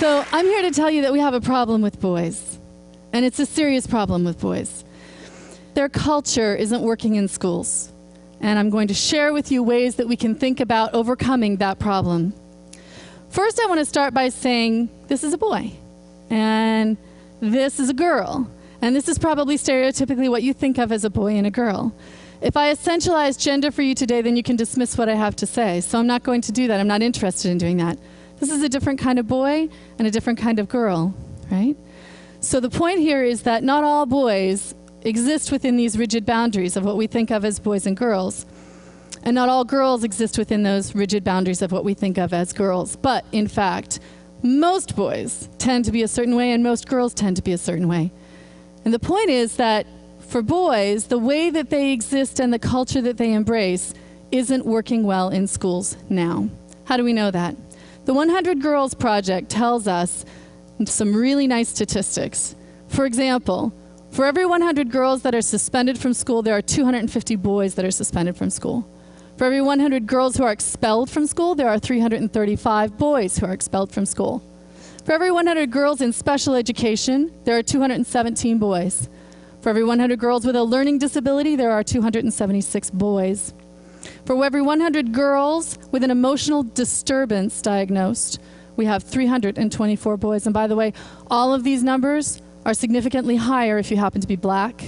So I'm here to tell you that we have a problem with boys, and it's a serious problem with boys. Their culture isn't working in schools, and I'm going to share with you ways that we can think about overcoming that problem. First, I want to start by saying this is a boy, and this is a girl, and this is probably stereotypically what you think of as a boy and a girl. If I essentialize gender for you today, then you can dismiss what I have to say, so I'm not going to do that. I'm not interested in doing that. This is a different kind of boy and a different kind of girl, right? So the point here is that not all boys exist within these rigid boundaries of what we think of as boys and girls. And not all girls exist within those rigid boundaries of what we think of as girls. But in fact, most boys tend to be a certain way and most girls tend to be a certain way. And the point is that for boys, the way that they exist and the culture that they embrace isn't working well in schools now. How do we know that? The 100 Girls Project tells us some really nice statistics. For example, for every 100 girls that are suspended from school, there are 250 boys that are suspended from school. For every 100 girls who are expelled from school, there are 335 boys who are expelled from school. For every 100 girls in special education, there are 217 boys. For every 100 girls with a learning disability, there are 276 boys. For every 100 girls with an emotional disturbance diagnosed, we have 324 boys. And by the way, all of these numbers are significantly higher if you happen to be black,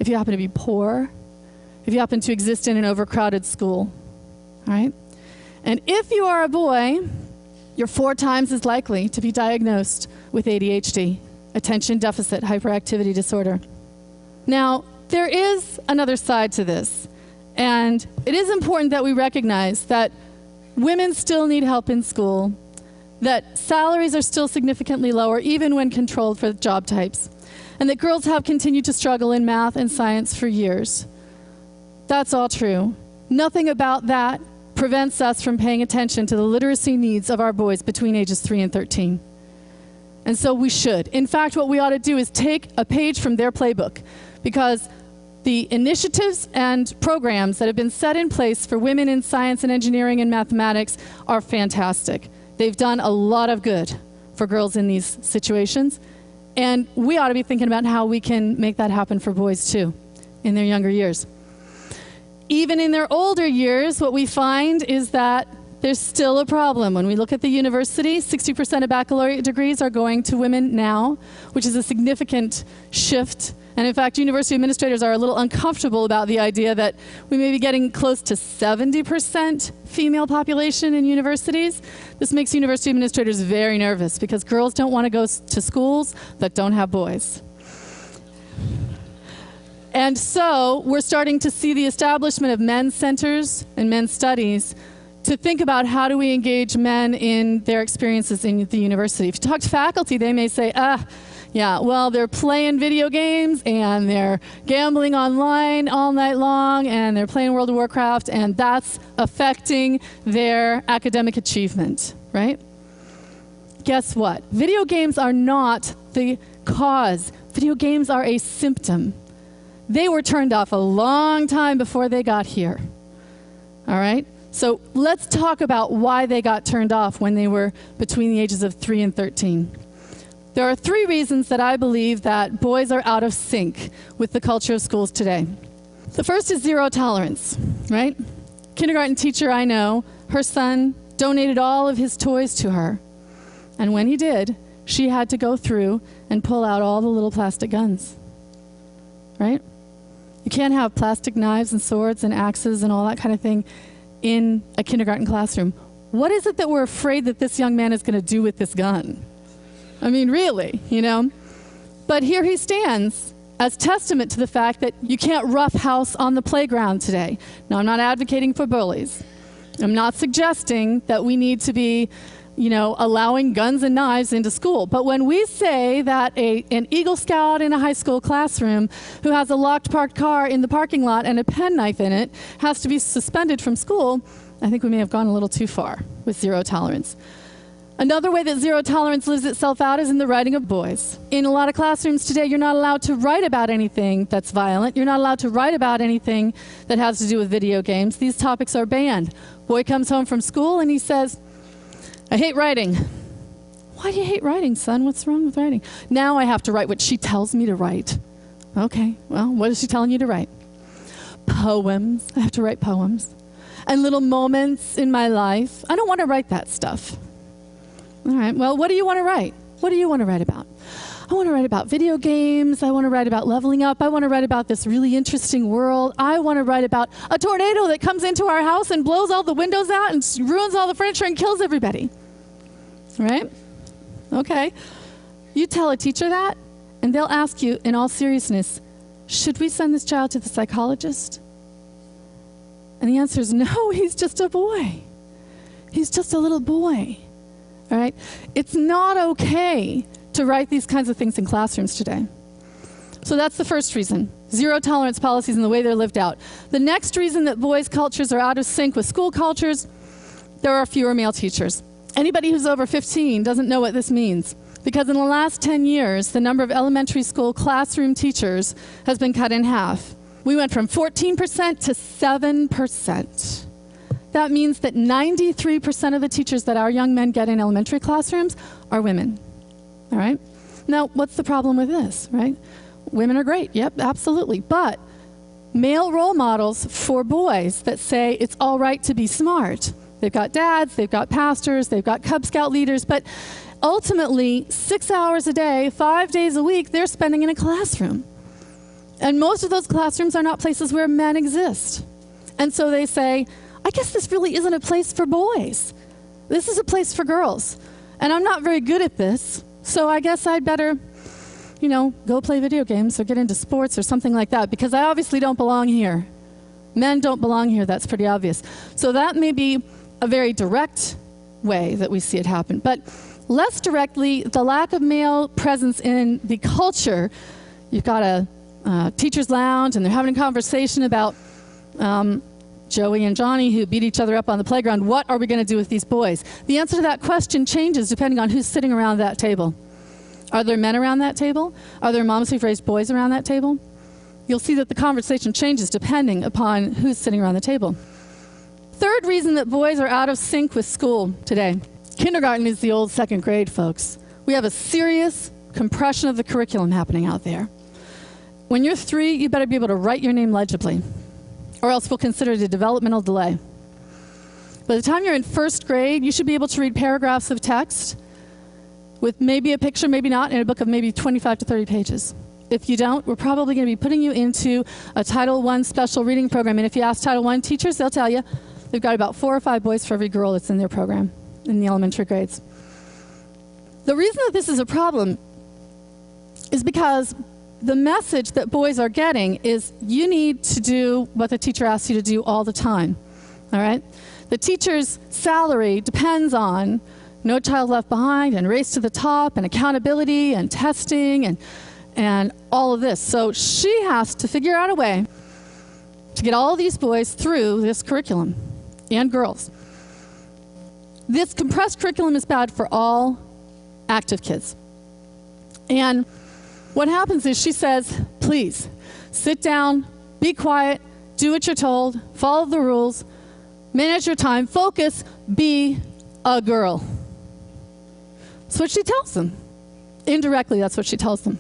if you happen to be poor, if you happen to exist in an overcrowded school, all right? And if you are a boy, you're 4 times as likely to be diagnosed with ADHD, attention deficit hyperactivity disorder. Now, there is another side to this, and it is important that we recognize that women still need help in school, that salaries are still significantly lower even when controlled for job types, and that girls have continued to struggle in math and science for years. That's all true. Nothing about that prevents us from paying attention to the literacy needs of our boys between ages 3 and 13. And so we should. In fact, what we ought to do is take a page from their playbook, because the initiatives and programs that have been set in place for women in science and engineering and mathematics are fantastic. They've done a lot of good for girls in these situations, and we ought to be thinking about how we can make that happen for boys too in their younger years. Even in their older years, what we find is that there's still a problem. When we look at the university, 60% of baccalaureate degrees are going to women now, which is a significant shift. And in fact, university administrators are a little uncomfortable about the idea that we may be getting close to 70% female population in universities. This makes university administrators very nervous because girls don't want to go to schools that don't have boys. And so we're starting to see the establishment of men's centers and men's studies to think about how do we engage men in their experiences in the university. If you talk to faculty, they may say, yeah, well, they're playing video games and they're gambling online all night long and they're playing World of Warcraft, and that's affecting their academic achievement, right? Guess what? Video games are not the cause. Video games are a symptom. They were turned off a long time before they got here, all right? So let's talk about why they got turned off when they were between the ages of 3 and 13. There are 3 reasons that I believe that boys are out of sync with the culture of schools today. The first is zero tolerance, right? Kindergarten teacher I know, her son donated all of his toys to her. And when he did, she had to go through and pull out all the little plastic guns, right? You can't have plastic knives and swords and axes and all that kind of thing in a kindergarten classroom. What is it that we're afraid that this young man is going to do with this gun? I mean, really, you know? But here he stands as testament to the fact that you can't roughhouse on the playground today. Now, I'm not advocating for bullies. I'm not suggesting that we need to be, you know, allowing guns and knives into school. But when we say that an Eagle Scout in a high school classroom who has a locked parked car in the parking lot and a penknife in it has to be suspended from school, I think we may have gone a little too far with zero tolerance. Another way that zero tolerance lives itself out is in the writing of boys. In a lot of classrooms today, you're not allowed to write about anything that's violent. You're not allowed to write about anything that has to do with video games. These topics are banned. Boy comes home from school and he says, I hate writing. Why do you hate writing, son? What's wrong with writing? Now I have to write what she tells me to write. Okay, well, what is she telling you to write? Poems. I have to write poems. And little moments in my life. I don't want to write that stuff. All right, well, what do you want to write? What do you want to write about? I want to write about video games. I want to write about leveling up. I want to write about this really interesting world. I want to write about a tornado that comes into our house and blows all the windows out and ruins all the furniture and kills everybody. Right? Okay. You tell a teacher that, and they'll ask you in all seriousness, should we send this child to the psychologist? And the answer is no, he's just a boy. He's just a little boy. All right? It's not okay to write these kinds of things in classrooms today. So that's the first reason, zero tolerance policies and the way they're lived out. The next reason that boys' cultures are out of sync with school cultures, there are fewer male teachers. Anybody who's over 15 doesn't know what this means, because in the last 10 years, the number of elementary school classroom teachers has been cut in half. We went from 14% to 7%. That means that 93% of the teachers that our young men get in elementary classrooms are women. All right? Now, what's the problem with this, right? Women are great. Yep, absolutely. But male role models for boys that say it's all right to be smart. They've got dads, they've got pastors, they've got Cub Scout leaders, but ultimately, 6 hours a day, 5 days a week, they're spending in a classroom. And most of those classrooms are not places where men exist. And so they say, I guess this really isn't a place for boys. This is a place for girls. And I'm not very good at this, so I guess I'd better, go play video games or get into sports or something like that, because I obviously don't belong here. Men don't belong here, that's pretty obvious. So that may be a very direct way that we see it happen. But less directly, the lack of male presence in the culture. You've got a teacher's lounge, and they're having a conversation about Joey and Johnny who beat each other up on the playground. What are we going to do with these boys? The answer to that question changes depending on who's sitting around that table. Are there men around that table? Are there moms who've raised boys around that table? You'll see that the conversation changes depending upon who's sitting around the table. Third reason that boys are out of sync with school today. Kindergarten is the old second grade, folks. We have a serious compression of the curriculum happening out there. When you're 3, you better be able to write your name legibly, or else we'll consider it a developmental delay. By the time you're in first grade, you should be able to read paragraphs of text with maybe a picture, maybe not, in a book of maybe 25 to 30 pages. If you don't, we're probably going to be putting you into a Title I special reading program. And if you ask Title I teachers, they'll tell you they've got about 4 or 5 boys for every girl that's in their program in the elementary grades. The reason that this is a problem is because the message that boys are getting is you need to do what the teacher asks you to do all the time, all right? The teacher's salary depends on No Child Left Behind and Race to the Top and accountability and testing and all of this. So she has to figure out a way to get all these boys through this curriculum, and girls. This compressed curriculum is bad for all active kids. And what happens is she says, please, sit down, be quiet, do what you're told, follow the rules, manage your time, focus, be a girl. That's what she tells them. Indirectly, that's what she tells them.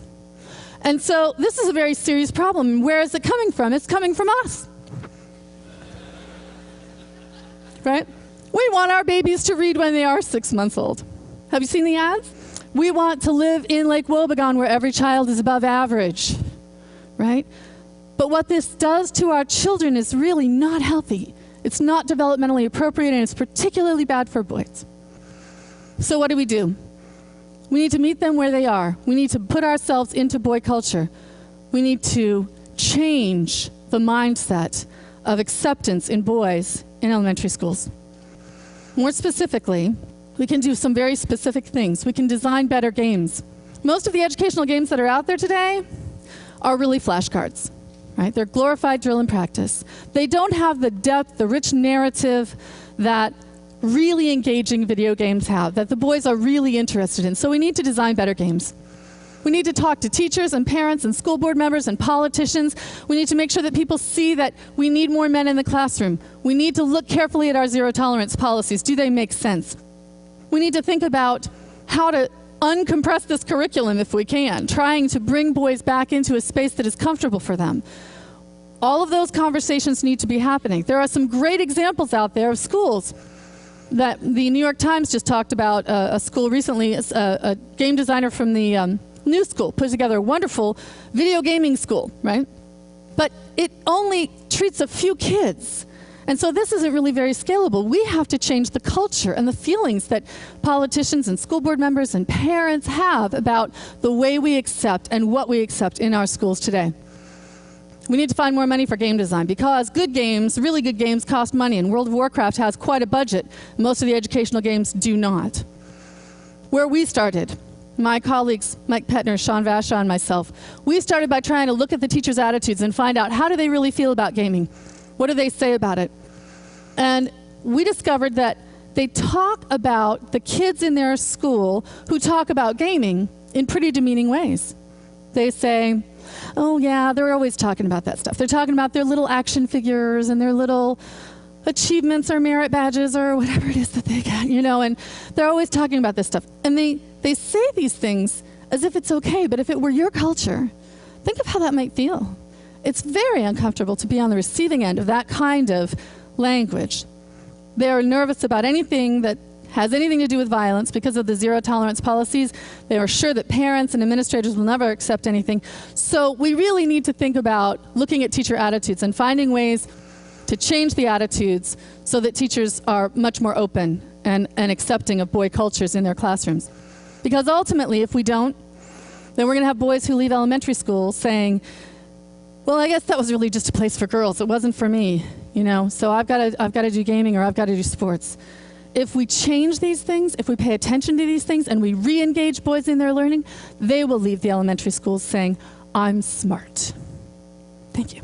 And so this is a very serious problem. Where is it coming from? It's coming from us. Right? We want our babies to read when they are 6 months old. Have you seen the ads? We want to live in Lake Wobegon where every child is above average, right? But what this does to our children is really not healthy. It's not developmentally appropriate, and it's particularly bad for boys. So what do? We need to meet them where they are. We need to put ourselves into boy culture. We need to change the mindset of acceptance in boys in elementary schools. More specifically, we can do some very specific things. We can design better games. Most of the educational games that are out there today are really flashcards, right? They're glorified drill and practice. They don't have the depth, the rich narrative that really engaging video games have, that the boys are really interested in. So we need to design better games. We need to talk to teachers and parents and school board members and politicians. We need to make sure that people see that we need more men in the classroom. We need to look carefully at our zero tolerance policies. Do they make sense? We need to think about how to uncompress this curriculum if we can, trying to bring boys back into a space that is comfortable for them. All of those conversations need to be happening. There are some great examples out there of schools that the New York Times just talked about. A school recently, a game designer from the New School put together a wonderful video gaming school, right? But it only treats a few kids. And so this isn't really very scalable. We have to change the culture and the feelings that politicians and school board members and parents have about the way we accept and what we accept in our schools today. We need to find more money for game design because good games, really good games, cost money, and World of Warcraft has quite a budget. Most of the educational games do not. Where we started, my colleagues, Mike Petner, Sean Vashaw, and myself, we started by trying to look at the teachers' attitudes and find out how do they really feel about gaming? What do they say about it? And we discovered that they talk about the kids in their school who talk about gaming in pretty demeaning ways. They say, oh yeah, they're always talking about that stuff. They're talking about their little action figures and their little achievements or merit badges or whatever it is that they get, you know, and they're always talking about this stuff. And they say these things as if it's okay, but if it were your culture, think of how that might feel. It's very uncomfortable to be on the receiving end of that kind of language. They're nervous about anything that has anything to do with violence because of the zero tolerance policies. They are sure that parents and administrators will never accept anything. So we really need to think about looking at teacher attitudes and finding ways to change the attitudes so that teachers are much more open and accepting of boy cultures in their classrooms. Because ultimately, if we don't, then we're going to have boys who leave elementary school saying, well, I guess that was really just a place for girls. It wasn't for me, you know, so I've got to do gaming or I've got to do sports. If we change these things, if we pay attention to these things and we re-engage boys in their learning, they will leave the elementary schools saying, I'm smart. Thank you.